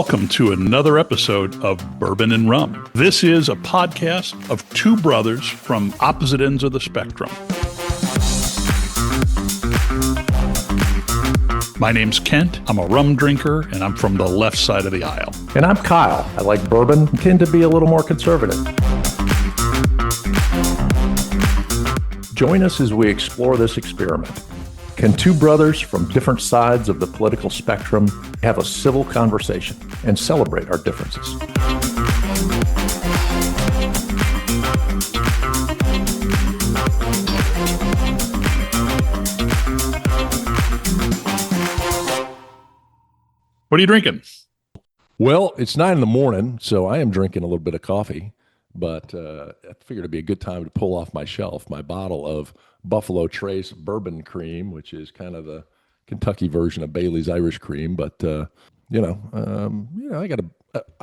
Welcome to another episode of Bourbon and Rum. This is a podcast of two brothers from opposite ends of the spectrum. My name's Kent. I'm a rum drinker, and I'm from the left side of the aisle. And I'm Kyle. I like bourbon, tend to be a little more conservative. Join us as we explore this experiment. Can two brothers from different sides of the political spectrum have a civil conversation and celebrate our differences? What are you drinking? Well, it's 9 a.m, so I am drinking a little bit of coffee, but I figured it'd be a good time to pull off my shelf my bottle of Buffalo Trace bourbon cream, which is kind of the Kentucky version of Bailey's Irish cream. But I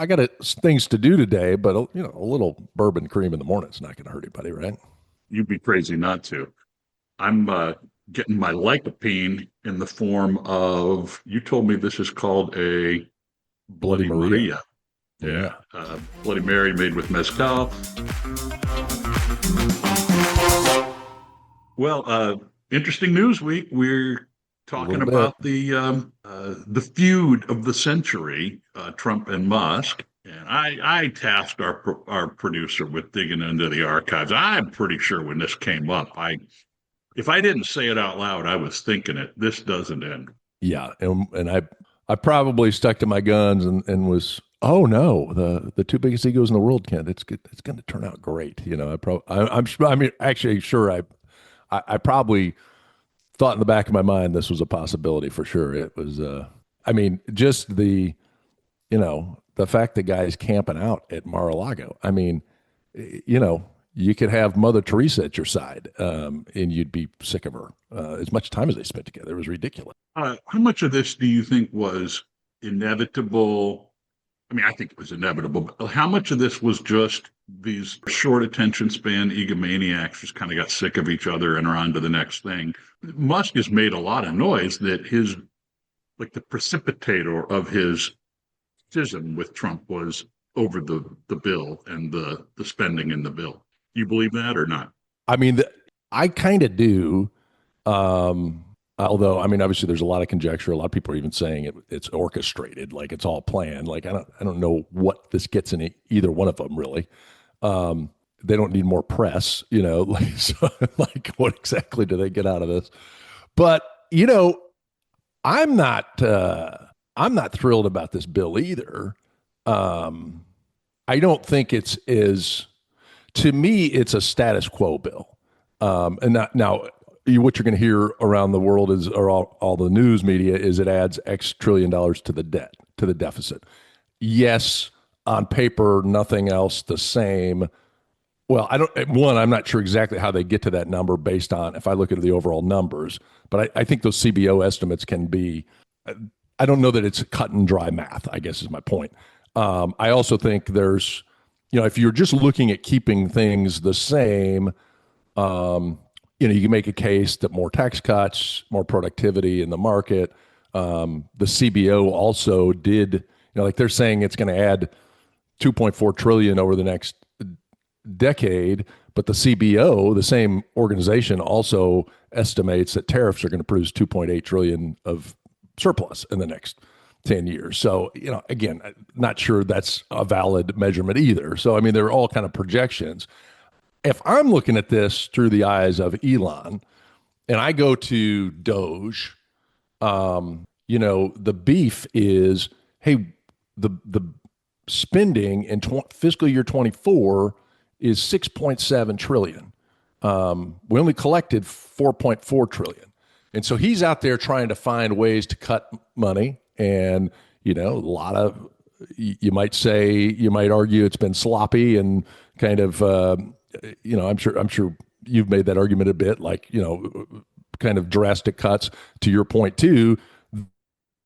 got things to do today. But a little bourbon cream in the morning is not going to hurt anybody, right? You'd be crazy not to. I'm getting my lycopene in the form of. You told me this is called a Bloody Maria. Yeah, Bloody Mary made with mezcal. Well, interesting news week. We're talking about the feud of the century, Trump and Musk. And I tasked our producer with digging into the archives. I'm pretty sure when this came up, if I didn't say it out loud, I was thinking it. This doesn't end. Yeah, and I probably stuck to my guns and was. Oh no, the two biggest egos in the world, Kent. It's good. It's going to turn out great. I probably thought in the back of my mind this was a possibility for sure. It was. Just the fact that guys camping out at Mar-a-Lago. You could have Mother Teresa at your side, and you'd be sick of her. As much time as they spent together, it was ridiculous. How much of this do you think was inevitable? I think it was inevitable, but how much of this was just these short attention span egomaniacs just kind of got sick of each other and are on to the next thing? Musk has made a lot of noise that the precipitator of his schism with Trump was over the bill and the spending in the bill. You believe that or not? I kind of do. Although, obviously there's a lot of conjecture. A lot of people are even saying it's orchestrated, like it's all planned. Like, I don't know what this gets in either one of them, really. They don't need more press, what exactly do they get out of this? But, I'm not thrilled about this bill either. I don't think to me, it's a status quo bill. What you're going to hear around the world or all the news media is it adds X trillion dollars to the deficit. Yes, on paper, nothing else the same. Well, I'm not sure exactly how they get to that number based on if I look at the overall numbers, but I think those CBO estimates can be, I don't know that it's cut and dry math, I guess is my point. I also think there's, if you're just looking at keeping things the same, you can make a case that more tax cuts, more productivity in the market. The CBO also did, they're saying it's going to add 2.4 trillion over the next decade, but the CBO, the same organization, also estimates that tariffs are going to produce 2.8 trillion of surplus in the next 10 years. So, again, not sure that's a valid measurement either. So, they're all kind of projections. If I'm looking at this through the eyes of Elon and I go to Doge, the beef is, hey, the spending in fiscal year 24 is 6.7 trillion. We only collected 4.4 trillion. And so he's out there trying to find ways to cut money. And, a lot of, you might argue it's been sloppy and kind of, I'm sure you've made that argument a bit, kind of drastic cuts to your point too,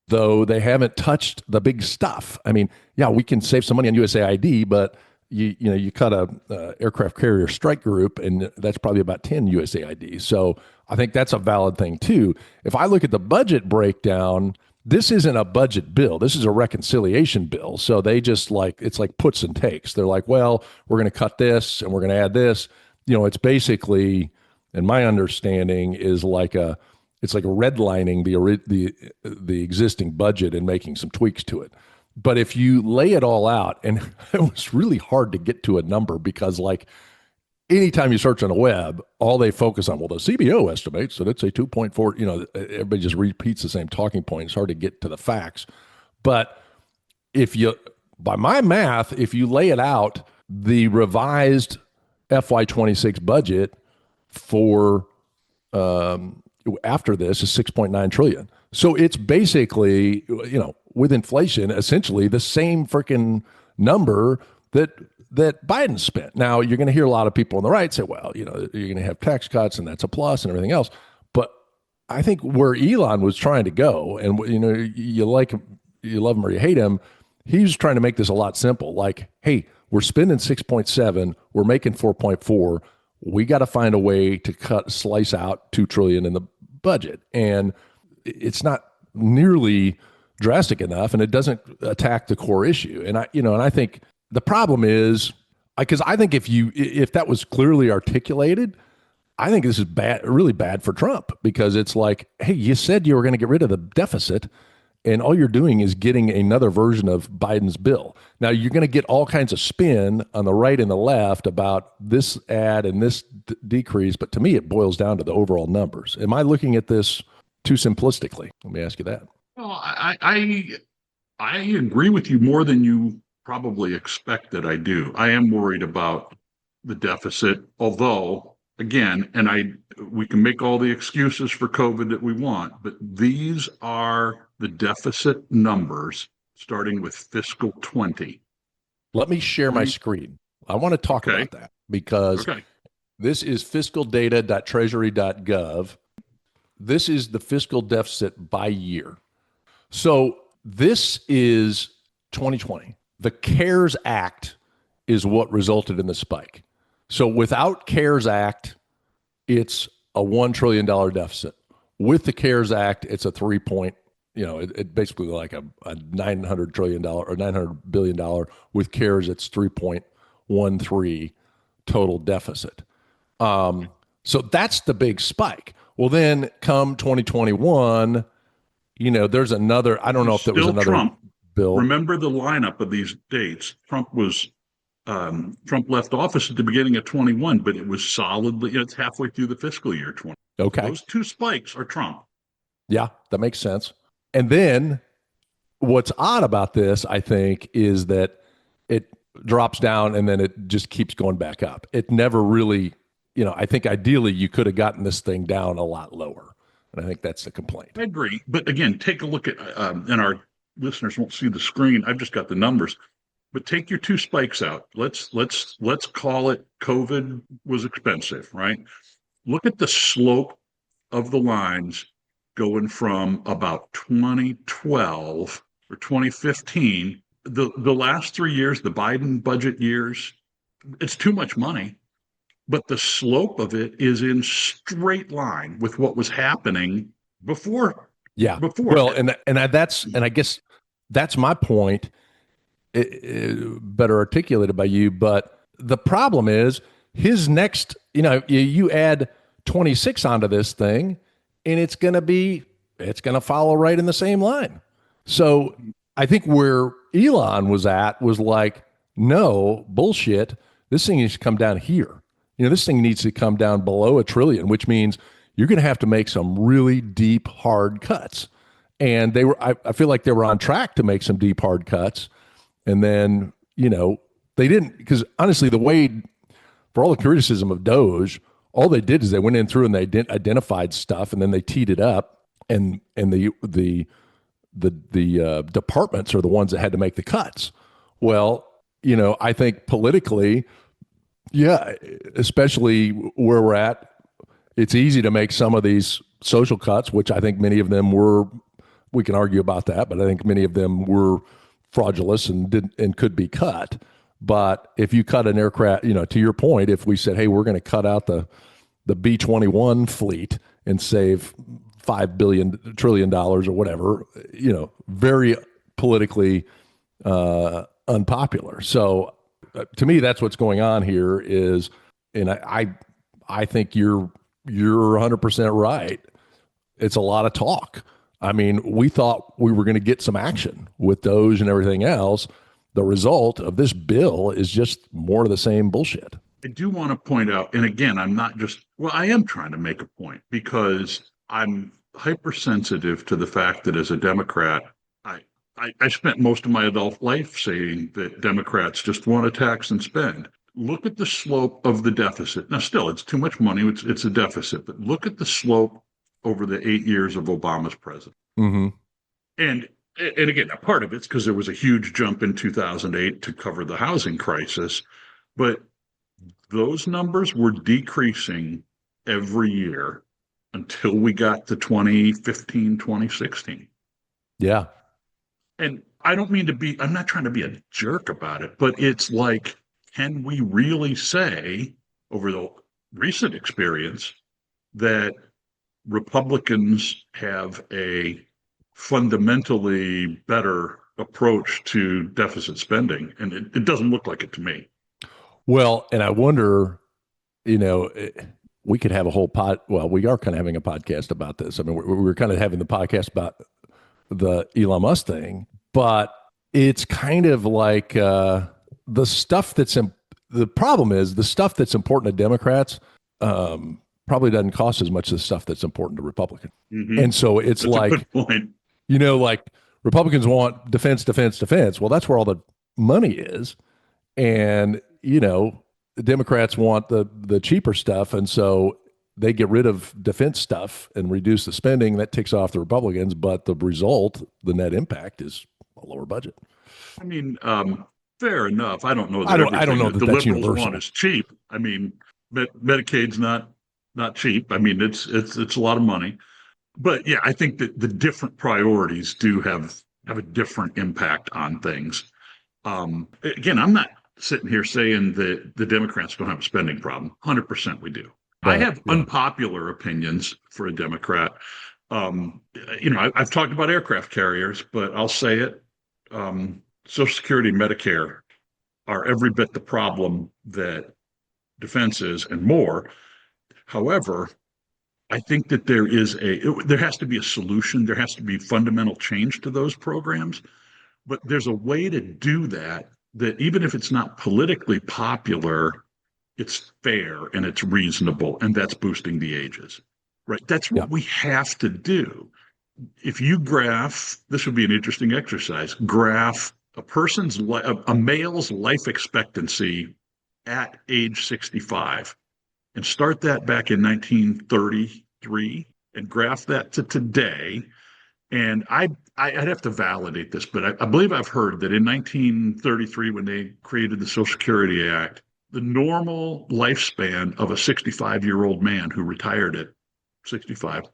though they haven't touched the big stuff. We can save some money on USAID, but you cut a aircraft carrier strike group and that's probably about 10 USAID. So I think that's a valid thing too. If I look at the budget breakdown, this isn't a budget bill. This is a reconciliation bill. So they just like, it's like puts and takes. They're like, well, we're going to cut this and we're going to add this. It's basically, and my understanding is it's like redlining the existing budget and making some tweaks to it. But if you lay it all out, and it was really hard to get to a number because like anytime you search on the web, all they focus on, well, the CBO estimates that it's a 2.4, everybody just repeats the same talking point. It's hard to get to the facts. But by my math, if you lay it out, the revised FY26 budget for after this is 6.9 trillion. So it's basically, with inflation, essentially the same freaking number that Biden spent. Now, you're going to hear a lot of people on the right say, well, you're going to have tax cuts and that's a plus and everything else. But I think where Elon was trying to go, and you like him, you love him or you hate him, he's trying to make this a lot simple. Like, hey, we're spending 6.7, we're making 4.4. We got to find a way to slice out 2 trillion in the budget. And it's not nearly drastic enough, and it doesn't attack the core issue. And I think the problem is, because I think if that was clearly articulated, I think this is bad, really bad for Trump, because it's like, hey, you said you were going to get rid of the deficit, and all you're doing is getting another version of Biden's bill. Now, you're going to get all kinds of spin on the right and the left about this add and this decrease, but to me, it boils down to the overall numbers. Am I looking at this too simplistically? Let me ask you that. Well, I agree with you more than you probably expected. I do. I am worried about the deficit, although, again, we can make all the excuses for COVID that we want, but these are the deficit numbers starting with fiscal 20. Let me share my screen. I want to talk about that because this is fiscaldata.treasury.gov. This is the fiscal deficit by year. So this is 2020. The CARES Act is what resulted in the spike. So without CARES Act, it's a $1 trillion deficit. With the CARES Act, it's a it basically like a $900 trillion or $900 billion. With CARES, it's 3.13 total deficit. So that's the big spike. Well, then come 2021, there's another, I don't know if there was another Trump bill. Remember the lineup of these dates. Trump left office at the beginning of 21, but it was solidly, it's halfway through the fiscal year 20. Okay. Those two spikes are Trump. Yeah, that makes sense. And then what's odd about this, I think, is that it drops down and then it just keeps going back up. It never really, I think ideally you could have gotten this thing down a lot lower. And I think that's the complaint. I agree. But again, take a look at, and our listeners won't see the screen. I've just got the numbers. But take your two spikes out. Let's call it COVID was expensive, right? Look at the slope of the lines going from about 2012 or 2015. The last 3 years, the Biden budget years, it's too much money. But the slope of it is in straight line with what was happening before. Yeah. Before. Well, and I guess that's my point. Better articulated by you, but the problem is his next, you add 26 onto this thing and it's going to follow right in the same line. So I think where Elon was at was like, no, bullshit. This thing needs to come down here. This thing needs to come down below $1 trillion, which means you're going to have to make some really deep, hard cuts. And I feel like they were on track to make some deep, hard cuts. And then, they didn't, because honestly, for all the criticism of Doge, all they did is they went in through and they identified stuff and then they teed it up, and the departments are the ones that had to make the cuts. Well, I think politically, yeah, especially where we're at, it's easy to make some of these social cuts, which I think many of them were, we can argue about that, but I think many of them were fraudulent and could be cut. But if you cut an aircraft, to your point, if we said, hey, we're going to cut out the B-21 fleet and save $5 trillion or whatever, very politically unpopular. So to me, that's what's going on here is, and I think you're 100% right. It's a lot of talk. I mean, we thought we were going to get some action with Doge and everything else. The result of this bill is just more of the same bullshit. I do want to point out, and again, I am trying to make a point because I'm hypersensitive to the fact that as a Democrat, I spent most of my adult life saying that Democrats just want to tax and spend. Look at the slope of the deficit. Now, still, it's too much money. It's a deficit, but look at the slope over the 8 years of Obama's presidency. Mm-hmm. And again, a part of it's because there was a huge jump in 2008 to cover the housing crisis, but those numbers were decreasing every year until we got to 2015, 2016. Yeah. And I don't mean I'm not trying to be a jerk about it, but it's like, can we really say over the recent experience that Republicans have a fundamentally better approach to deficit spending? And it doesn't look like it to me. Well, and I wonder, we could have a whole we are kind of having a podcast about this. I mean, we're kind of having the podcast about the Elon Musk thing, but it's kind of like the stuff the problem is the stuff that's important to Democrats probably doesn't cost as much as the stuff that's important to Republicans. Mm-hmm. And so it's that's like, a good point. Like Republicans want defense. Well, that's where all the money is. And, the Democrats want the cheaper stuff. And so they get rid of defense stuff and reduce the spending. That ticks off the Republicans. But the result, the net impact, is a lower budget. I mean, fair enough. I don't know that I don't know that the that's liberals universal. Want is cheap. I mean, Medicaid's not cheap. I mean, it's a lot of money. But yeah, I think that the different priorities do have a different impact on things. Again, I'm not sitting here saying that the Democrats don't have a spending problem. 100% we do. But, I have unpopular opinions for a Democrat. I've talked about aircraft carriers, but I'll say it. Social Security and Medicare are every bit the problem that defense is and more. However, I think that there has to be a solution. There has to be fundamental change to those programs. But there's a way to do that even if it's not politically popular, it's fair and it's reasonable, and that's boosting the ages, right? That's what we have to do. If you this would be an interesting exercise, graph a male's life expectancy at age 65 and start that back in 1933 and graph that to today. And I'd have to validate this, but I believe I've heard that in 1933, when they created the Social Security Act, the normal lifespan of a 65-year-old man who retired at 65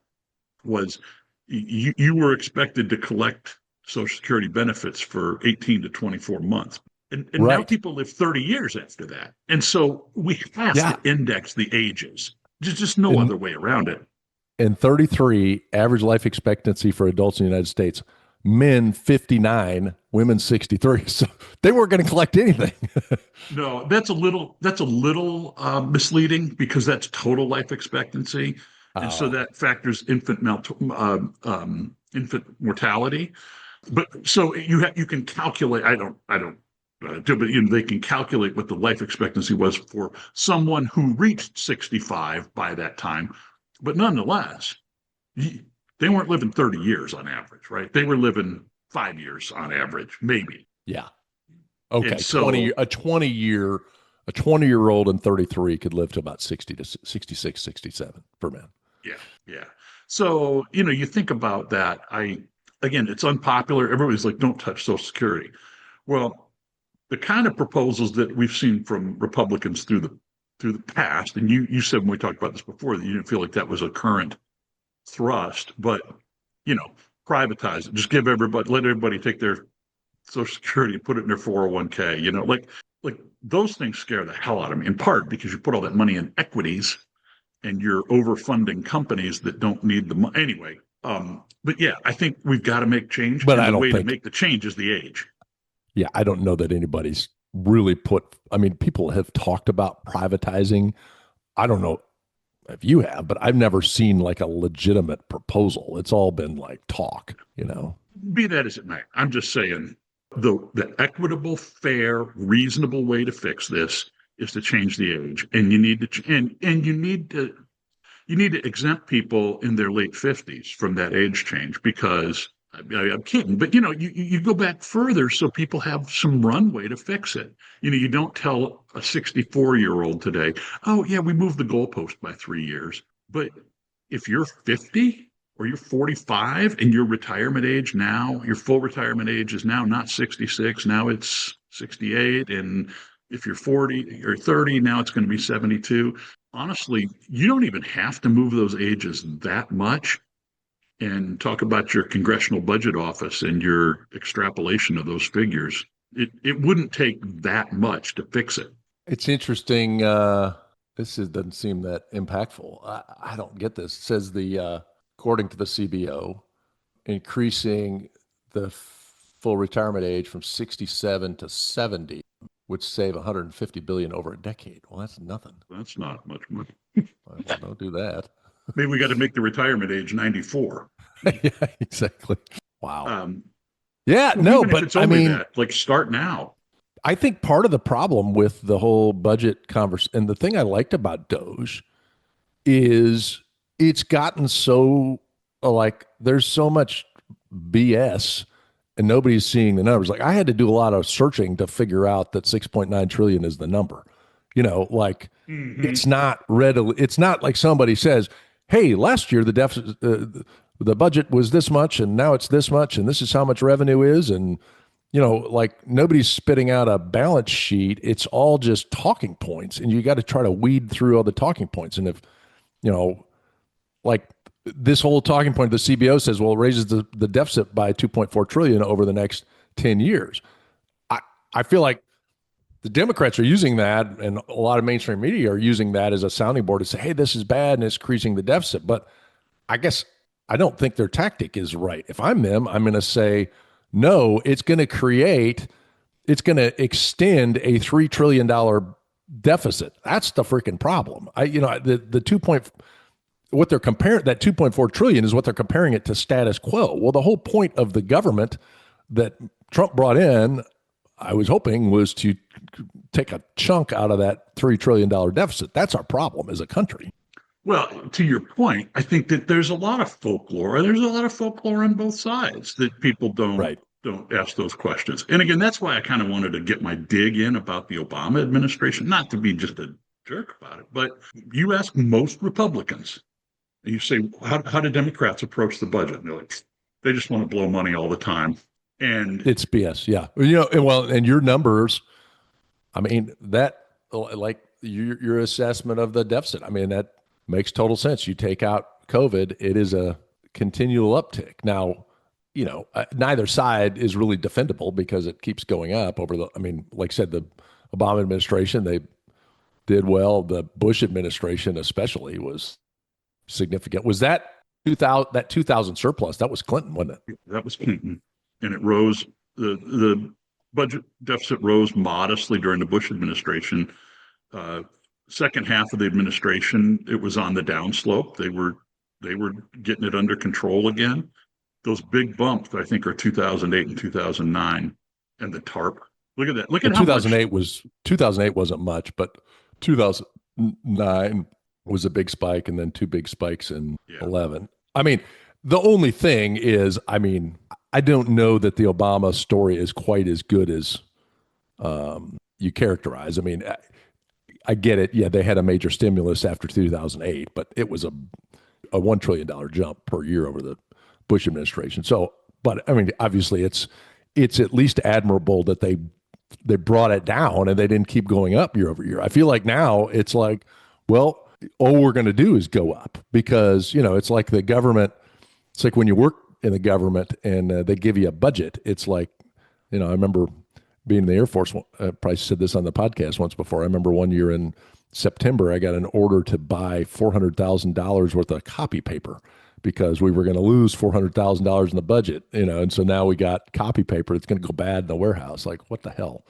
was you were expected to collect Social Security benefits for 18 to 24 months. And now people live 30 years after that. And so we have to index the ages. There's just no other way around it. In 33, average life expectancy for adults in the United States, men 59, women 63. So they weren't going to collect anything. No, that's a little misleading because that's total life expectancy. And so that factors infant mortality. But so you can calculate, I don't do, but they can calculate what the life expectancy was for someone who reached 65 by that time. But nonetheless, they weren't living 30 years on average, right? They were living 5 years on average, maybe. Yeah. Okay. So, a 20-year-old and 33 could live to about 60 to 66, 67 for men. Yeah. So, you think about that. Again, it's unpopular. Everybody's like, don't touch Social Security. Well, the kind of proposals that we've seen from Republicans through the past, and you said when we talked about this before that you didn't feel like that was a current thrust, but privatize it, just let everybody take their Social Security and put it in their 401k, like those things scare the hell out of me, in part because you put all that money in equities and you're overfunding companies that don't need the money anyway. But yeah, I think we've got to make change, But and I the don't way to think, make the change is the age. yeah, I don't know that anybody's really I mean, people have talked about privatizing. I don't know if you have, but I've never seen like a legitimate proposal. It's all been like talk, you know? Be that as it may, I'm just saying the equitable, fair, reasonable way to fix this is to change the age, and you need to and you need to exempt people in their late 50s from that age change because I'm kidding, but you go back further so people have some runway to fix it. You don't tell a 64-year-old today, oh yeah, we moved the goalpost by 3 years. But if you're 50 or you're 45 and your retirement age now, your full retirement age is now not 66, now it's 68. And if you're 40 or 30, now it's going to be 72. Honestly, you don't even have to move those ages that much. And talk about your congressional budget office and your extrapolation of those figures. It wouldn't take that much to fix it. It's interesting. Doesn't seem that impactful. I don't get this. It says according to the CBO, increasing the full retirement age from 67 to 70 would save 150 billion over a decade. Well, that's nothing. That's not much money. Well, don't do that. Maybe we got to make the retirement age 94. Yeah, exactly. Wow. So no, even if but it's I only mean, that, like start now. I think part of the problem with the whole budget conversation, and the thing I liked about Doge is it's gotten so like there's so much BS and nobody's seeing the numbers. Like I had to do a lot of searching to figure out that 6.9 trillion is the number. Like it's not readily, it's not like somebody says, hey, last year the deficit, the budget was this much and now it's this much and this is how much revenue is. And, like nobody's spitting out a balance sheet. It's all just talking points and you got to try to weed through all the talking points. And if, like this whole talking point, the CBO says, well, it raises the deficit by 2.4 trillion over the next 10 years. I feel like the Democrats are using that, and a lot of mainstream media are using that as a sounding board to say, hey, this is bad and it's increasing the deficit. But I guess I don't think their tactic is right. If I'm them, I'm going to say, no, it's going to extend a $3 trillion deficit. That's the freaking problem. The 2 point, what they're comparing, that 2.4 trillion is what they're comparing it to status quo. Well, the whole point of the government that Trump brought in, I was hoping, was to take a chunk out of that $3 trillion deficit. That's our problem as a country. Well, to your point, I think that there's a lot of folklore. There's a lot of folklore on both sides that people don't ask those questions. And again, that's why I kind of wanted to get my dig in about the Obama administration, not to be just a jerk about it, but you ask most Republicans, and you say, how do Democrats approach the budget? And they're like, they just want to blow money all the time. And it's BS. Yeah. And your numbers, I mean, that like your assessment of the deficit, I mean, that makes total sense. You take out COVID, it is a continual uptick. Now, neither side is really defendable because it keeps going up like I said, the Obama administration, they did well. The Bush administration especially was significant. Was that 2000 surplus? That was Clinton, wasn't it? That was Clinton. And it rose, the budget deficit rose modestly during the Bush administration. Second half of the administration, it was on the downslope. They were getting it under control again. Those big bumps, I think, are 2008 and 2009, and the TARP. Look at that. Look at how 2008 wasn't much, but 2009 was a big spike, and then two big spikes in 11. I mean, the only thing is, I don't know that the Obama story is quite as good as you characterize. I get it. Yeah, they had a major stimulus after 2008, but it was a $1 trillion jump per year over the Bush administration. So, but obviously it's at least admirable that they brought it down and they didn't keep going up year over year. I feel like now it's like, well, all we're going to do is go up because, it's like the government. It's like when you work in the government and they give you a budget. It's like, I remember being in the Air Force. I probably said this on the podcast once before. I remember one year in September, I got an order to buy $400,000 worth of copy paper because we were going to lose $400,000 in the budget, and so now we got copy paper that's going to go bad in the warehouse. Like, what the hell?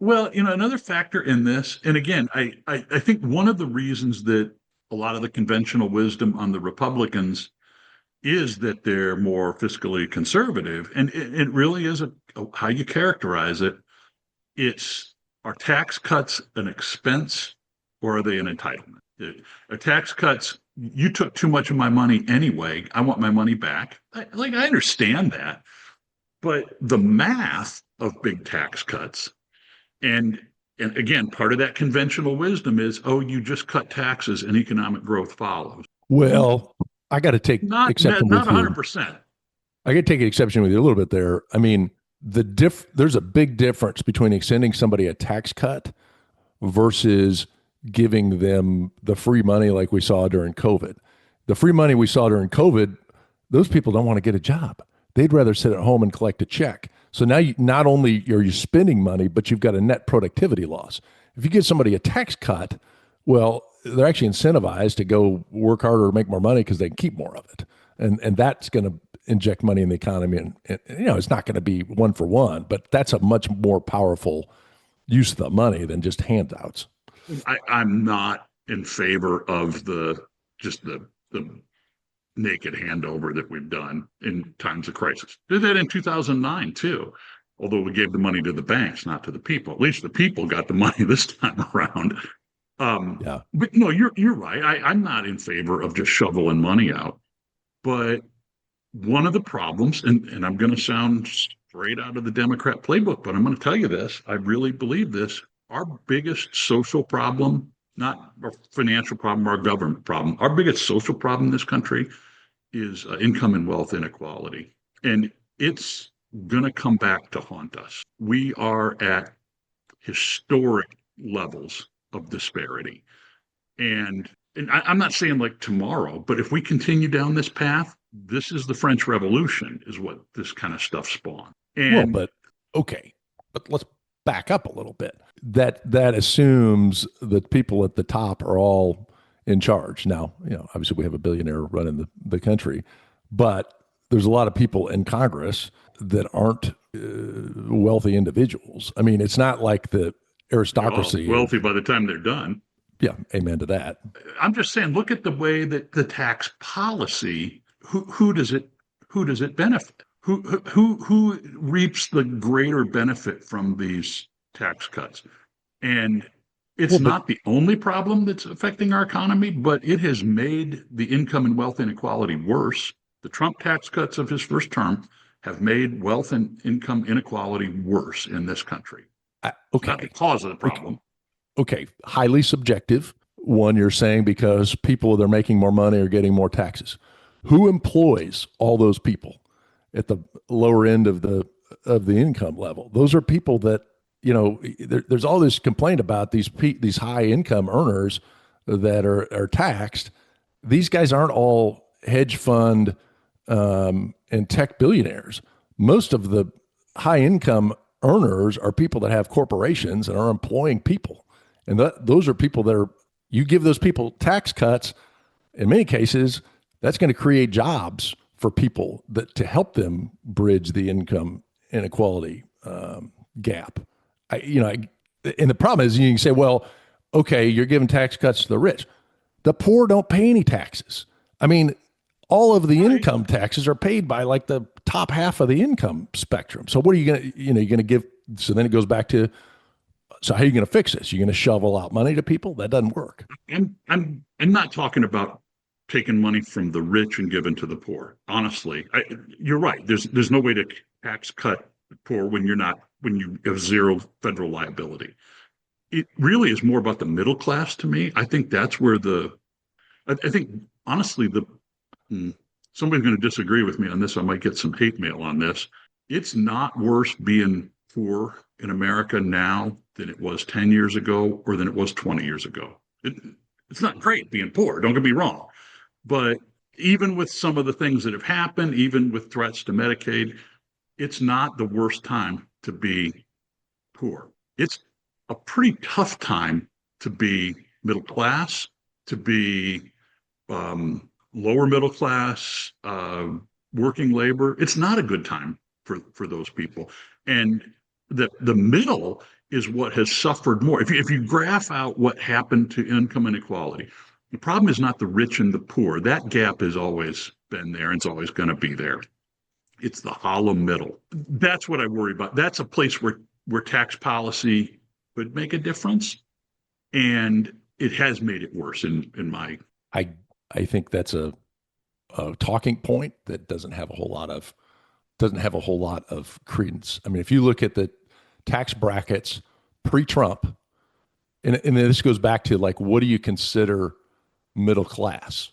Well, another factor in this, and again, I think one of the reasons that a lot of the conventional wisdom on the Republicans is that they're more fiscally conservative, and it really is how you characterize it. It's, are tax cuts an expense or are they an entitlement? Are tax cuts, you took too much of my money anyway, I want my money back. I understand that, but the math of big tax cuts, and and again, part of that conventional wisdom is, oh, you just cut taxes and economic growth follows. Well, I got to take Not exception not with you. 100%. I got to take exception with you a little bit there. I mean, there's a big difference between extending somebody a tax cut versus giving them the free money like we saw during COVID. The free money we saw during COVID, those people don't want to get a job. They'd rather sit at home and collect a check. So now not only are you spending money, but you've got a net productivity loss. If you give somebody a tax cut, well, they're actually incentivized to go work harder or make more money because they can keep more of it. And that's going to inject money in the economy. And it's not going to be one for one, but that's a much more powerful use of the money than just handouts. I'm not in favor of the naked handover that we've done in times of crisis. Did that in 2009 too, although we gave the money to the banks, not to the people. At least the people got the money this time around. Yeah. But no, you're right. I'm not in favor of just shoveling money out. But one of the problems, and I'm going to sound straight out of the Democrat playbook, but I'm going to tell you this. I really believe this. Our biggest social problem, not our financial problem, our government problem, our biggest social problem in this country is income and wealth inequality. And it's going to come back to haunt us. We are at historic levels of disparity. And I'm not saying like tomorrow, but if we continue down this path, this is the French Revolution, is what this kind of stuff spawned. Well, but okay, but let's back up a little bit. That assumes that people at the top are all in charge. Now, obviously we have a billionaire running the country, but there's a lot of people in Congress that aren't wealthy individuals. I mean, it's not like the aristocracy. Wealthy by the time they're done. Yeah, amen to that. I'm just saying, look at the way that the tax policy. Who does it benefit? Who reaps the greater benefit from these tax cuts? And it's not the only problem that's affecting our economy, but it has made the income and wealth inequality worse. The Trump tax cuts of his first term have made wealth and income inequality worse in this country. Okay. Not the cause of the problem. Okay. Highly subjective. One, you're saying because people that are making more money are getting more taxes. Who employs all those people at the lower end of the income level? Those are people that, there's all this complaint about these high income earners that are taxed. These guys aren't all hedge fund and tech billionaires. Most of the high income earners are people that have corporations and are employing people. And those are people that you give those people tax cuts. In many cases, that's going to create jobs for people to help them bridge the income inequality gap. And the problem is you can say, well, okay, you're giving tax cuts to the rich. The poor don't pay any taxes. I mean, all of the income taxes are paid by like the top half of the income spectrum. So what are you going to, you're going to give? So then it goes back to, so how are you going to fix this? You're going to shovel out money to people? That doesn't work. And I'm not talking about taking money from the rich and giving to the poor. Honestly, you're right. There's no way to tax cut the poor when you have zero federal liability. It really is more about the middle class to me. I think that's where I think honestly, somebody's going to disagree with me on this. I might get some hate mail on this. It's not worse being poor in America now than it was 10 years ago or than it was 20 years ago. It's not great being poor, don't get me wrong. But even with some of the things that have happened, even with threats to Medicaid, it's not the worst time to be poor. It's a pretty tough time to be middle class, to be lower middle class, working labor. It's not a good time for those people. And the middle is what has suffered more. If you graph out what happened to income inequality, the problem is not the rich and the poor. That gap has always been there and it's always going to be there. It's the hollow middle. That's what I worry about. That's a place where tax policy could make a difference. And it has made it worse in my. I think that's a talking point that doesn't have a whole lot of credence. I mean, if you look at the tax brackets pre-Trump, and this goes back to like, what do you consider middle class?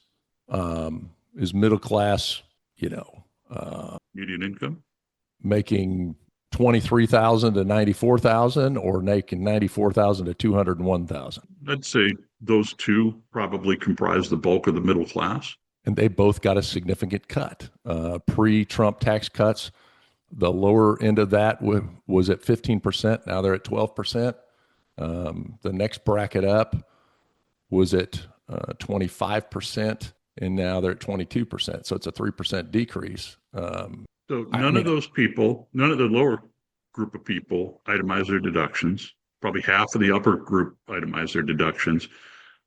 Is middle class, Median income? Making 23,000 to 94,000 or making 94,000 to 201,000? I'd say those two probably comprise the bulk of the middle class. And they both got a significant cut. Pre-Trump tax cuts, the lower end of that was at 15%. Now they're at 12%. The next bracket up was at 25%, and now they're at 22%. So it's a 3% decrease. So none of those people, none of the lower group of people itemize their deductions. Probably half of the upper group itemize their deductions.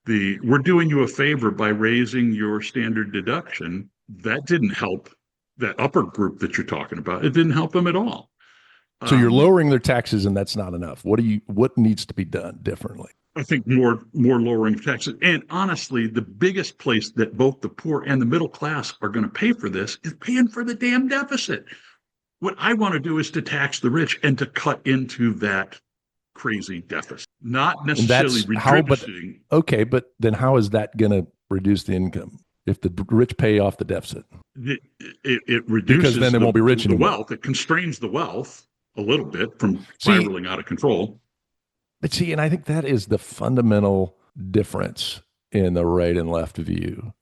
We're doing you a favor by raising your standard deduction. That didn't help that upper group that you're talking about. It didn't help them at all. So you're lowering their taxes, and that's not enough. What needs to be done differently? I think more lowering taxes. And honestly, the biggest place that both the poor and the middle class are going to pay for this is paying for the damn deficit. What I want to do is to tax the rich and to cut into that crazy deficit, not necessarily redistributing. Okay, but then how is that going to reduce the income if the rich pay off the deficit? It reduces because then they won't be rich anymore. Wealth. It constrains the wealth a little bit from spiraling out of control. But see, and I think that is the fundamental difference in the right and left view.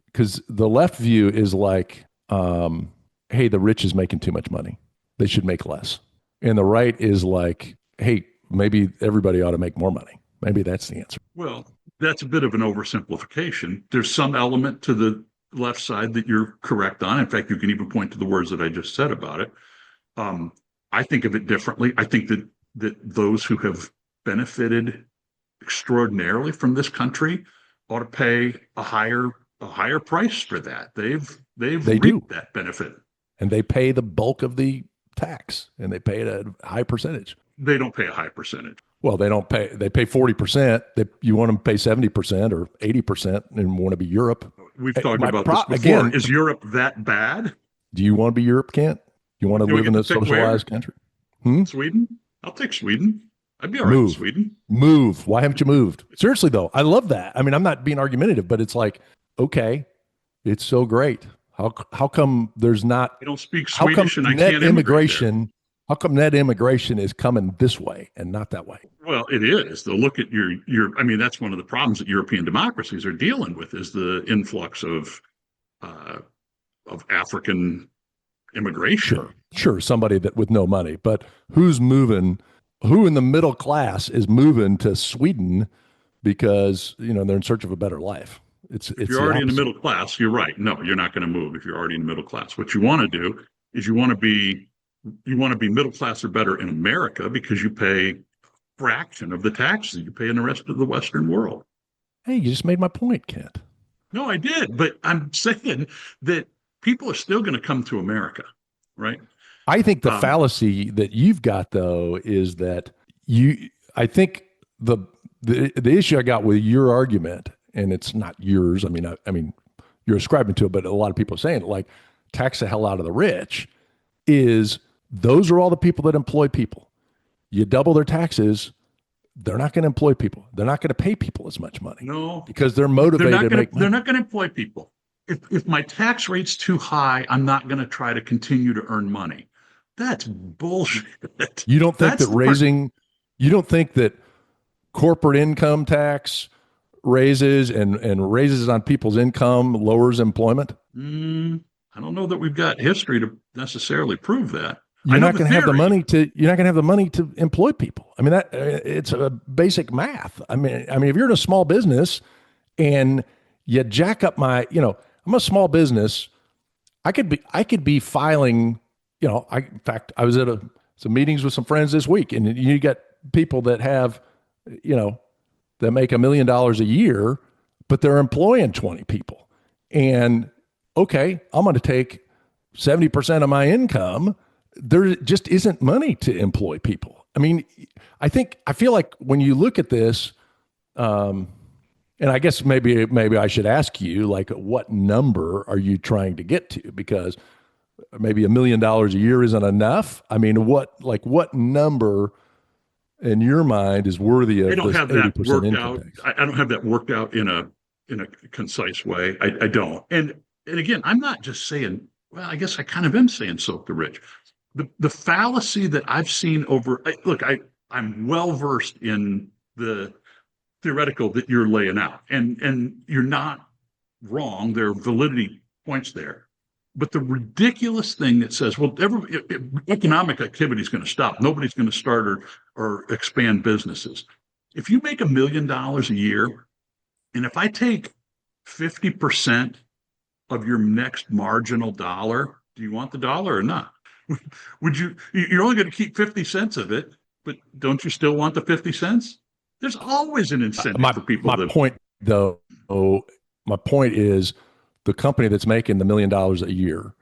Because the left view is like, hey, the rich is making too much money. They should make less. And the right is like, hey, maybe everybody ought to make more money. Maybe that's the answer. Well, that's a bit of an oversimplification. There's some element to the left side that you're correct on. In fact, you can even point to the words that I just said about it. I think of it differently. I think that those who have benefited extraordinarily from this country ought to pay a higher price for that. They've reaped that benefit. And they pay the bulk of the tax, and they pay it at a high percentage. They don't pay a high percentage. Well, they don't pay. They pay 40%. You want them to pay 70% or 80%, and want to be Europe. We've talked about this before. Again, is Europe that bad? Do you want to be Europe, Kent? You want to live in a socialized country? Sweden? I'll take Sweden. I'd be all right with Sweden. Move. Why haven't you moved? Seriously, though, I love that. I mean, I'm not being argumentative, but it's like, okay, it's so great. How come there's not? I don't speak Swedish, and I can't immigration. How come net immigration is coming this way and not that way? Well, it is. They'll look at your. I mean, that's one of the problems that European democracies are dealing with is the influx of African immigration. Sure. Somebody that with no money, but who's moving? Who in the middle class is moving to Sweden because they're in search of a better life? If you're already in the middle class, you're right. No, you're not going to move if you're already in the middle class. What you want to do is you want to be middle class or better in America because you pay a fraction of the taxes you pay in the rest of the Western world. Hey, you just made my point, Kent. No, I did, but I'm saying that people are still going to come to America, right? I think the fallacy that you've got, though, is that I think the issue I got with your argument, and it's not yours. I mean, you're ascribing to it, but a lot of people are saying it, like tax the hell out of the rich, is those are all the people that employ people. You double their taxes, they're not going to employ people. They're not going to pay people as much money. No, because they're motivated to make money. They're not going to employ people. If my tax rate's too high, I'm not going to try to continue to earn money. That's bullshit. You don't think you don't think that corporate income tax raises and raises on people's income lowers employment? I don't know that we've got history to necessarily prove that. I you're know not the going to have the theory. money to you're not going to have the money to employ people. I mean that it's a basic math. I mean if you're in a small business and you jack up my, I'm a small business. I could be filing, in fact, I was at some meetings with some friends this week, and you get people that have, you know, that make $1 million a year, but they're employing 20 people. And okay, I'm going to take 70% of my income. There just isn't money to employ people. I mean, I feel like when you look at this, and I guess maybe I should ask you, like, what number are you trying to get to? Because maybe $1 million a year isn't enough. I mean, what number in your mind is worthy I of don't this have that 80% worked income out. tax? I don't have that worked out in a concise way. I don't. And again, I'm not just saying. Well, I guess I kind of am saying soak the rich. The fallacy that I've seen look, I'm well versed in the theoretical that you're laying out, and you're not wrong. There are validity points there. But the ridiculous thing that says, well, economic activity is going to stop. Nobody's going to start or expand businesses. If you make $1 million a year, and if I take 50% of your next marginal dollar, do you want the dollar or not? Would you, you're only going to keep 50 cents of it, but don't you still want the 50 cents? There's always an incentive My for people my to. point though, my point is the company that's making the $1 million a year,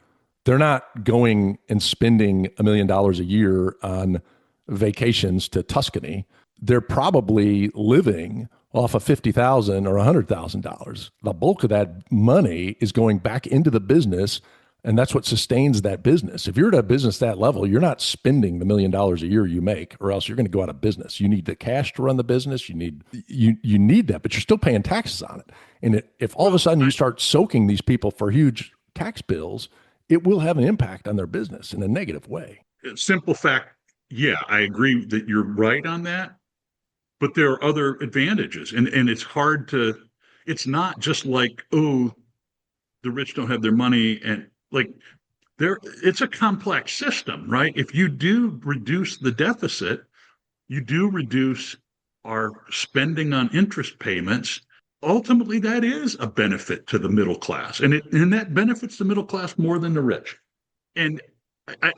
they're not going and spending $1 million a year on vacations to Tuscany. They're probably living off of $50,000 or $100,000. The bulk of that money is going back into the business, and that's what sustains that business. If you're at a business that level, you're not spending the $1 million a year you make, or else you're going to go out of business. You need the cash to run the business. You need that, but you're still paying taxes on it. And if all of a sudden you start soaking these people for huge tax bills, it will have an impact on their business in a negative way. Simple fact, yeah, I agree that you're right on that, but there are other advantages, and it's hard to. It's not just like, oh, the rich don't have their money, and like there, it's a complex system, right? If you do reduce the deficit, you do reduce our spending on interest payments. Ultimately, that is a benefit to the middle class, and that benefits the middle class more than the rich. And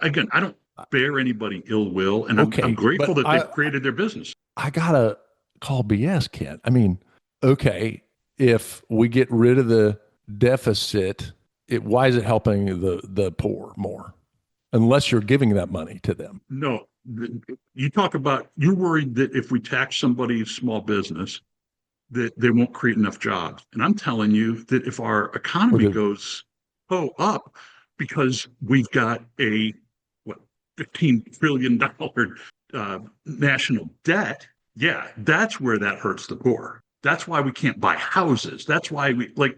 again, I don't bear anybody ill will, and I'm Okay, grateful but that I they've created their business. I gotta call BS, Kent. I mean, okay, if we get rid of the deficit, why is it helping the poor more? Unless you're giving that money to them. No, you talk about you're worried that if we tax somebody's small business, that they won't create enough jobs. And I'm telling you that if our Or economy the goes up because we've got a what $15 trillion national debt, yeah, that's where that hurts the poor. That's why we can't buy houses. That's why we like.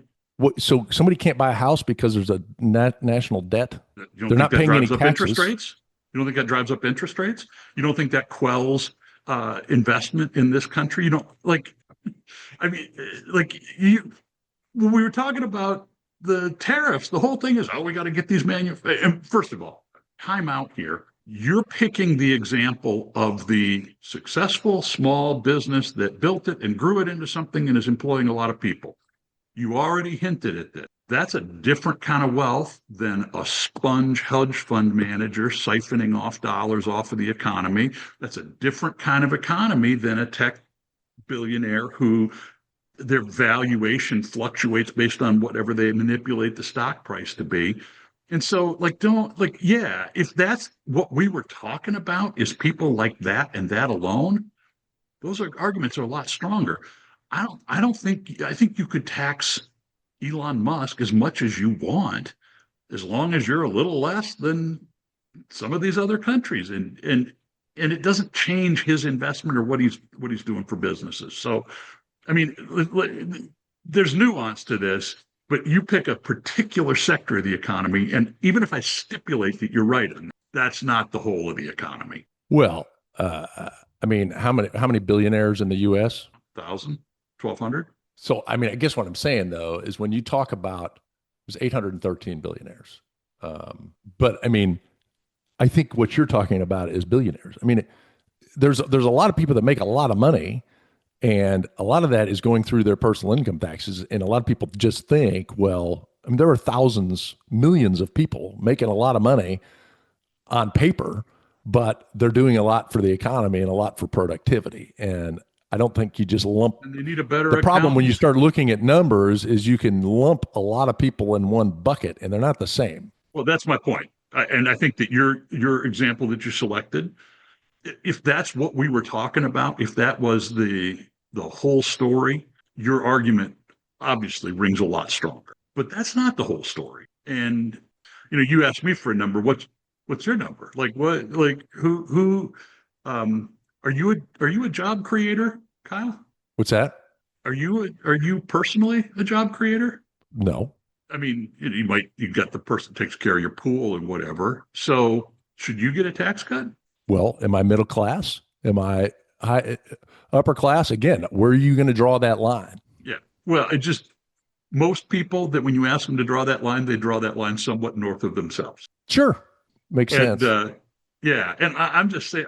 so somebody can't buy a house because there's a national debt. You don't They're think not that paying any drives up interest taxes. rates? You don't think that drives up interest rates? You don't think that quells investment in this country? You don't like. I mean, like you when we were talking about the tariffs, the whole thing is, oh, we got to get these and first of all, time out here. You're picking the example of the successful small business that built it and grew it into something and is employing a lot of people. You already hinted at this. That's a different kind of wealth than a sponge hedge fund manager siphoning off dollars off of the economy. That's a different kind of economy than a tech billionaire who their valuation fluctuates based on whatever they manipulate the stock price to be. And so, like, don't like, yeah, if that's what we were talking about is people like that and that alone, those arguments are a lot stronger. I think you could tax Elon Musk as much as you want, as long as you're a little less than some of these other countries. And it doesn't change his investment or what he's doing for businesses. So I mean, there's nuance to this, but you pick a particular sector of the economy, and even if I stipulate that you're right, that's not the whole of the economy. Well, I mean, how many billionaires in the U.S.? 1,000, 1,200. So, I mean, I guess what I'm saying though is when you talk about there's 813 billionaires, but I mean, I think what you're talking about is billionaires. I mean, there's a lot of people that make a lot of money, and a lot of that is going through their personal income taxes. And a lot of people just think, well, I mean, there are thousands, millions of people making a lot of money on paper, but they're doing a lot for the economy and a lot for productivity. And I don't think you just lump. And they need a better The problem when you accountant. start looking at numbers is you can lump a lot of people in one bucket, and they're not the same. Well, that's my point. And I think that your example that you selected, if that's what we were talking about, if that was the whole story, your argument obviously rings a lot stronger. But that's not the whole story. And you asked me for a number. What's your number? Like what? Like who? Are you a job creator, Kyle? What's that? Are you personally a job creator? No. I mean, you got the person that takes care of your pool and whatever. So should you get a tax cut? Well, am I middle class? Am I high, upper class? Again, where are you going to draw that line? Yeah. Well, it just most people that when you ask them to draw that line, they draw that line somewhat north of themselves. Sure. Makes And sense. yeah, and I'm just saying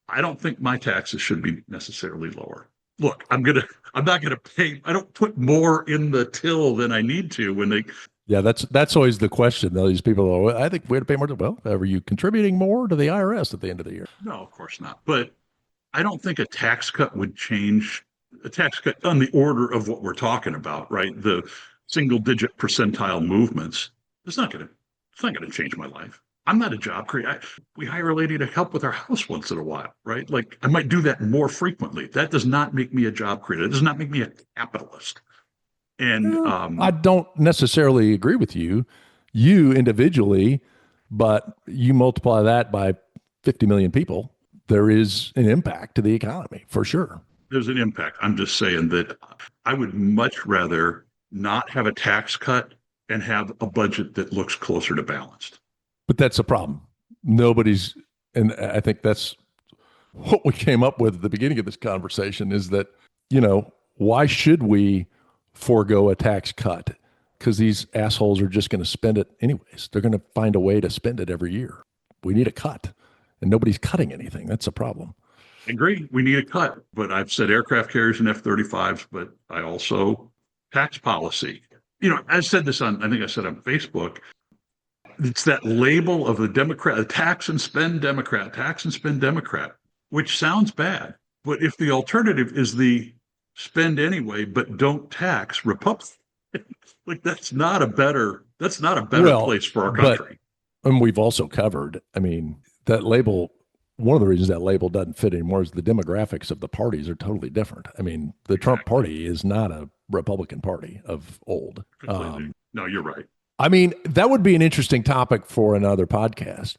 I don't think my taxes should be necessarily lower. Look, I'm not gonna pay. I don't put more in the till than I need to when they. Yeah, that's always the question. Though these people, are, I think we had to pay more. Well, are you contributing more to the IRS at the end of the year? No, of course not. But I don't think a tax cut would change a tax cut on the order of what we're talking about, right? The single digit percentile movements. It's not gonna change my life. I'm not a job creator. We hire a lady to help with our house once in a while, right? Like I might do that more frequently. That does not make me a job creator. It does not make me a capitalist. And I don't necessarily agree with you individually, but you multiply that by 50 million people, there is an impact to the economy for sure. there's an impact. I'm just saying that I would much rather not have a tax cut and have a budget that looks closer to balanced. But that's a problem. Nobody's, and I think that's what we came up with at the beginning of this conversation is that, why should we forego a tax cut? Because these assholes are just going to spend it anyways. They're going to find a way to spend it every year. We need a cut, and nobody's cutting anything. That's a problem. I agree. We need a cut, but I've said aircraft carriers and F-35s, but I also tax policy. I said this I think I said on Facebook, it's that label of the Democrat, a tax and spend Democrat, which sounds bad. But if the alternative is the spend anyway, but don't tax Republican, like that's not a better place for our country. And we've also covered, that label, one of the reasons that label doesn't fit anymore is the demographics of the parties are totally different. The Trump party is not a Republican party of old. No, you're right. That would be an interesting topic for another podcast.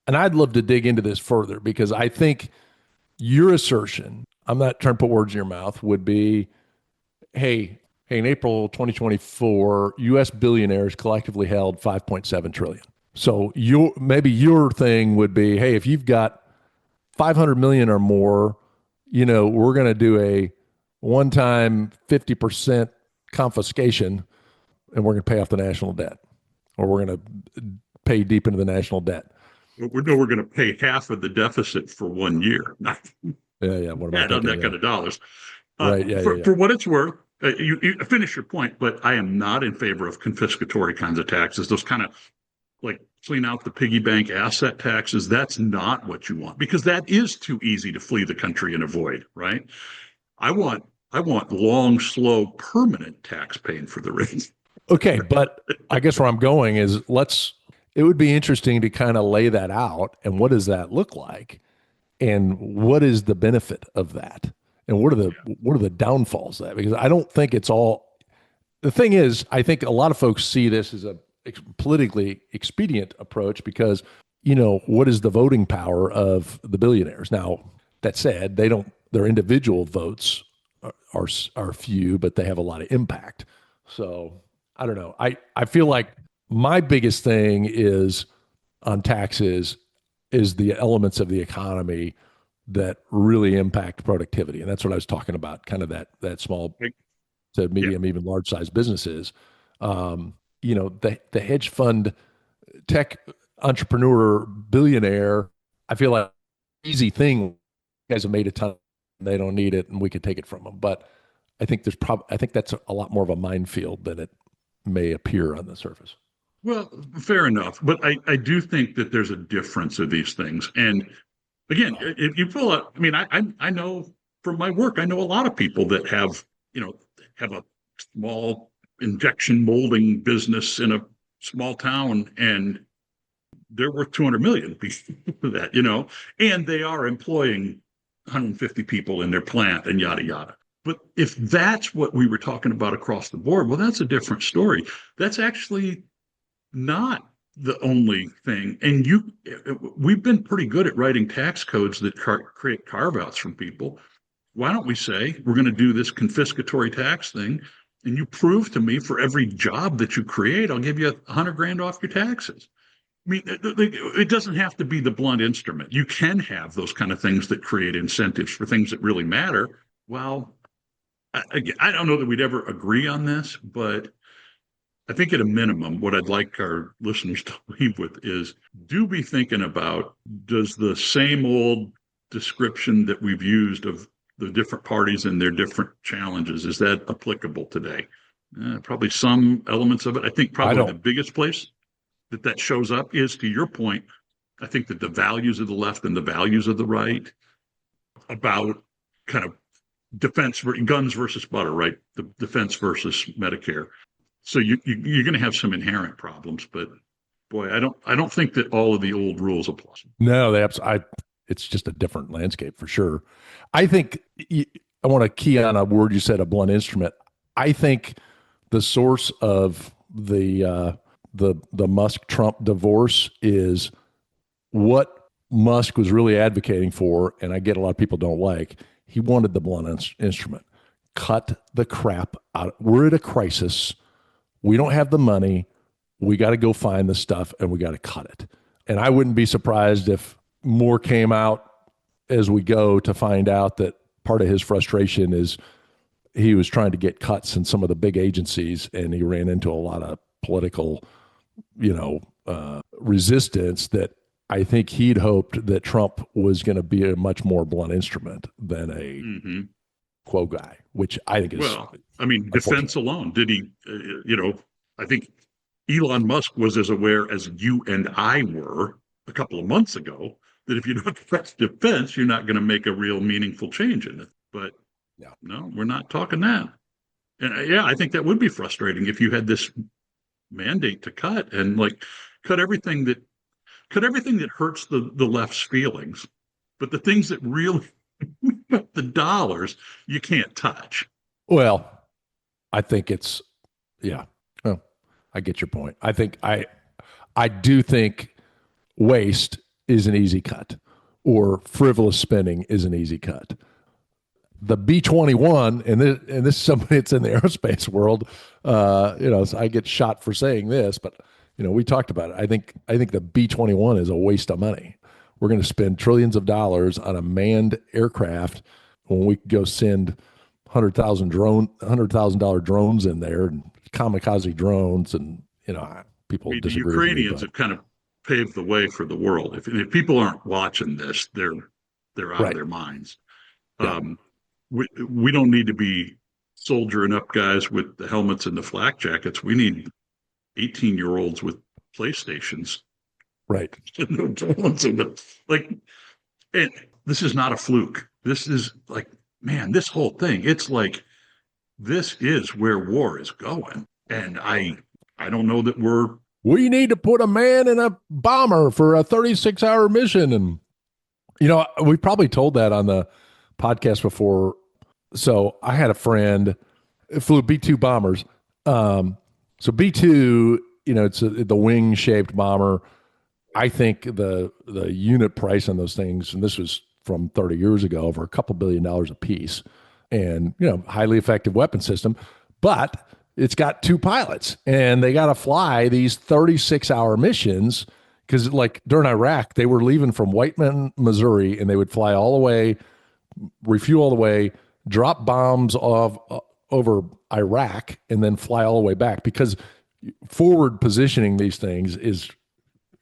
And I'd love to dig into this further because I think your assertion, I'm not trying to put words in your mouth, would be, hey, in April 2024, U.S. billionaires collectively held 5.7 trillion. So maybe your thing would be, hey, if you've got 500 million or more, we're going to do a one-time 50% confiscation and we're going to pay off the national debt, or we're going to pay deep into the national debt. We're going to pay half of the deficit for 1 year. Yeah. What about on that kind of dollars? Right. Yeah. For what it's worth, you finish your point, but I am not in favor of confiscatory kinds of taxes. Those kind of like clean out the piggy bank asset taxes. That's not what you want because that is too easy to flee the country and avoid. Right. I want long, slow, permanent tax paying for the rich. Okay, but I guess where I'm going is it would be interesting to kind of lay that out and what does that look like and what is the benefit of that and what are the downfalls of that? Because I don't think it's all, the thing is, I think a lot of folks see this as a politically expedient approach because, what is the voting power of the billionaires? Now, that said, their individual votes are few, but they have a lot of impact. So I don't know. I feel like my biggest thing is on taxes is the elements of the economy that really impact productivity. And that's what I was talking about, kind of that small to medium, even large size businesses. The hedge fund tech entrepreneur billionaire, I feel like easy thing. You guys have made a ton. They don't need it, and we could take it from them. But I think that's a lot more of a minefield than it may appear on the surface. Well, fair enough. But I do think that there's a difference of these things. And again, if you pull up, I mean, I know from my work, I know a lot of people that have a small injection molding business in a small town, and they're worth 200 million for that, and they are employing 150 people in their plant and yada, yada. But if that's what we were talking about across the board, well, that's a different story. That's actually not the only thing. And we've been pretty good at writing tax codes that create carve outs from people. Why don't we say we're going to do this confiscatory tax thing, and you prove to me for every job that you create, I'll give you 100 grand off your taxes. I mean, it doesn't have to be the blunt instrument. You can have those kind of things that create incentives for things that really matter. Well, I don't know that we'd ever agree on this, but I think at a minimum, what I'd like our listeners to leave with is do be thinking about, does the same old description that we've used of the different parties and their different challenges, is that applicable today? Probably some elements of it. I think probably the biggest place that shows up is, to your point, I think that the values of the left and the values of the right about kind of defense, guns versus butter, right? The defense versus Medicare. So you're going to have some inherent problems, but boy, I don't think that all of the old rules apply. No, it's just a different landscape for sure. I think I want to key on a word you said, a blunt instrument. I think the source of the Musk-Trump divorce is what Musk was really advocating for, and I get a lot of people don't like. He wanted the blunt instrument. Cut the crap out. We're at a crisis. We don't have the money. We got to go find the stuff, and we got to cut it. And I wouldn't be surprised if more came out as we go to find out that part of his frustration is he was trying to get cuts in some of the big agencies, and he ran into a lot of political, resistance that I think he'd hoped that Trump was going to be a much more blunt instrument than a quo guy, which I think is, well, I mean, defense alone. Did he, I think Elon Musk was as aware as you and I were a couple of months ago that if you don't press defense, you're not going to make a real meaningful change in it. But no, we're not talking that. And I think that would be frustrating if you had this mandate to cut and cut everything that hurts the left's feelings, but the things that really the dollars you can't touch. Well, I think it's well, I get your point. I think I do think waste is an easy cut, or frivolous spending is an easy cut. The B-21, and this is somebody that's in the aerospace world, so I get shot for saying this, but we talked about it. I think the B-21 is a waste of money. We're going to spend trillions of dollars on a manned aircraft when we could go send $100,000 drones in there, and kamikaze drones, and people disagree. The Ukrainians have kind of paved the way for the world. If people aren't watching this, they're out of their minds. Yeah. We don't need to be soldiering up guys with the helmets and the flak jackets. We need 18-year-olds with PlayStations. Right. And this is not a fluke. This is this whole thing. It's this is where war is going. And I don't know that we need to put a man in a bomber for a 36-hour mission. And, we probably told that on the podcast before. So I had a friend who flew B-2 bombers. So B-2, it's the wing-shaped bomber. I think the unit price on those things, and this was from 30 years ago, over a couple $2 billion a piece, and highly effective weapon system, but it's got two pilots, and they got to fly these 36-hour missions because, during Iraq, they were leaving from Whiteman, Missouri, and they would fly all the way, refuel all the way, drop bombs over Iraq, and then fly all the way back, because forward positioning these things is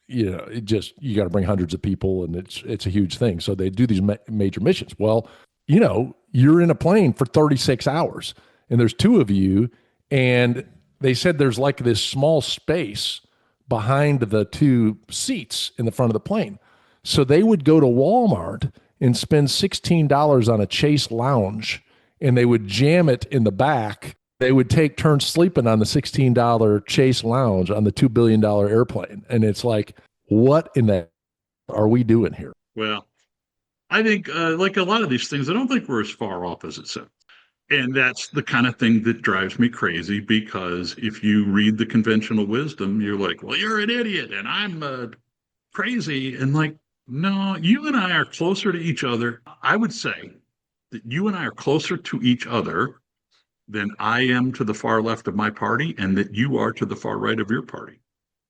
it just, you got to bring hundreds of people, and it's a huge thing. So they do these major missions. Well, you're in a plane for 36 hours and there's two of you, and they said there's like this small space behind the two seats in the front of the plane. So they would go to Walmart and spend $16 on a Chase lounge, and they would jam it in the back. They would take turns sleeping on the $16 Chase lounge on the $2 billion airplane. And it's like, what in the are we doing here? Well, I think like a lot of these things, I don't think we're as far off as it sounds. And that's the kind of thing that drives me crazy, because if you read the conventional wisdom, you're like, well, you're an idiot and I'm crazy. And like, no, you and I are closer to each other. I would say that you and I are closer to each other than I am to the far left of my party, and that you are to the far right of your party.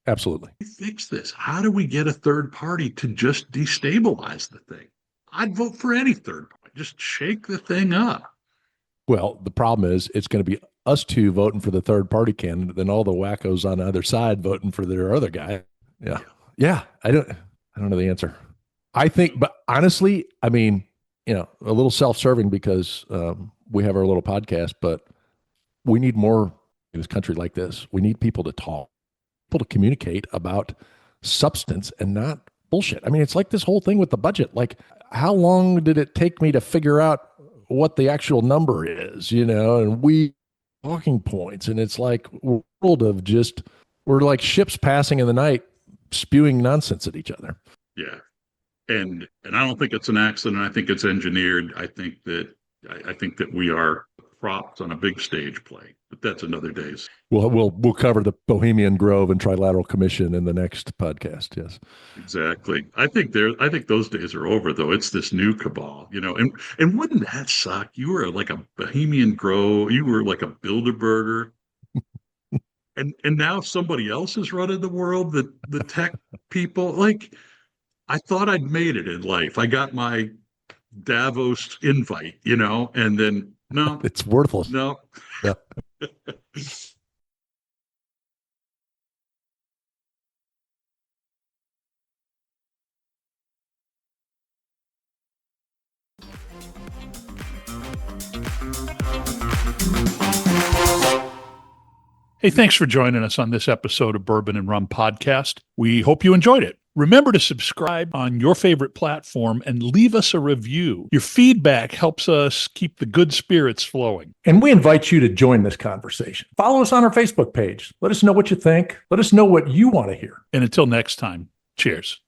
Absolutely. Fix this. How do we get a third party to just destabilize the thing? I'd vote for any third party. Just shake the thing up. Well, the problem is it's going to be us two voting for the third party candidate, then all the wackos on the other side voting for their other guy. Yeah. Yeah. I don't know the answer. I think, but honestly, I mean, a little self-serving, because we have our little podcast, but we need more in this country like this. We need people to talk, people to communicate about substance and not bullshit. I mean, it's like this whole thing with the budget. Like, how long did it take me to figure out what the actual number is, and we talking points. And it's like a world of we're like ships passing in the night, spewing nonsense at each other. Yeah. And I don't think it's an accident. I think it's engineered. I think that we are props on a big stage play, but that's another day's. We'll cover the Bohemian Grove and Trilateral Commission in the next podcast. Yes, exactly. I think those days are over, though. It's this new cabal, and wouldn't that suck? You were like a Bohemian Grove, you were like a Bilderberger, and now somebody else is running the world. The tech people, like, I thought I'd made it in life. I got my Davos invite, and then no, it's worthless. No. Yeah. Hey, thanks for joining us on this episode of Bourbon and Rum Podcast. We hope you enjoyed it. Remember to subscribe on your favorite platform and leave us a review. Your feedback helps us keep the good spirits flowing. And we invite you to join this conversation. Follow us on our Facebook page. Let us know what you think. Let us know what you want to hear. And until next time, cheers.